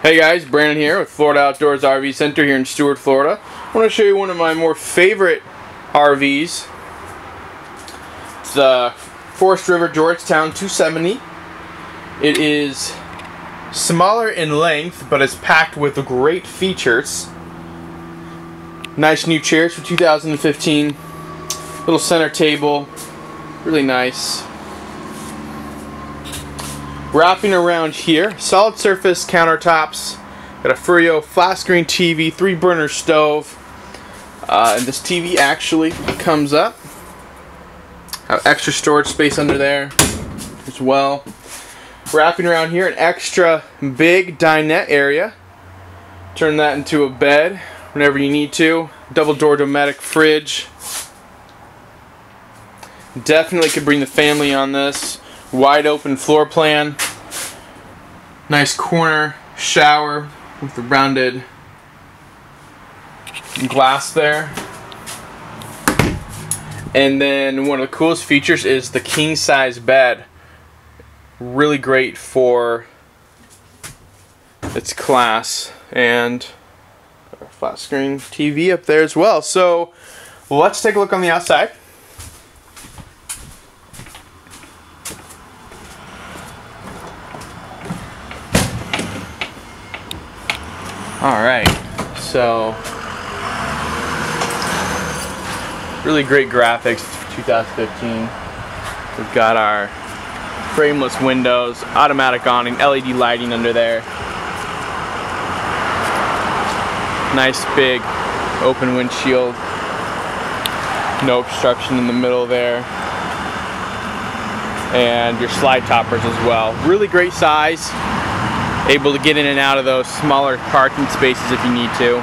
Hey guys, Brandon here with Florida Outdoors RV Center here in Stuart, Florida. I want to show you one of my more favorite RVs. It's the Forest River Georgetown 270. It is smaller in length, but it's packed with great features. Nice new chairs for 2015. Little center table, really nice. Wrapping around here, solid surface countertops, got a Furrio flat screen TV, 3-burner stove, and this TV actually comes up. Have extra storage space under there as well. Wrapping around here, an extra big dinette area. Turn that into a bed whenever you need to. Double door Dometic fridge. Definitely could bring the family on this. Wide open floor plan. Nice corner shower with the rounded glass there. And then one of the coolest features is the king size bed. Really great for its class. And a flat screen TV up there as well. So let's take a look on the outside. Alright, so really great graphics for 2015. We've got our frameless windows, automatic awning, LED lighting under there. Nice big open windshield. No obstruction in the middle there. And your slide toppers as well. Really great size. Able to get in and out of those smaller parking spaces if you need to.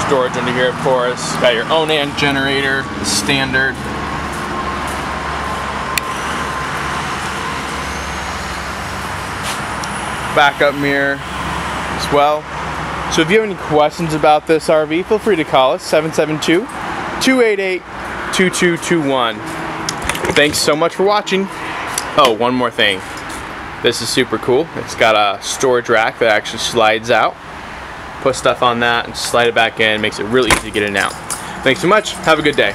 Storage under here, of course. Got your own and generator, standard. Backup mirror as well. So if you have any questions about this RV, feel free to call us, 772-288-2221. Thanks so much for watching. Oh, one more thing. This is super cool. It's got a storage rack that actually slides out. Put stuff on that and slide it back in. Makes it really easy to get in and out. Thanks so much. Have a good day.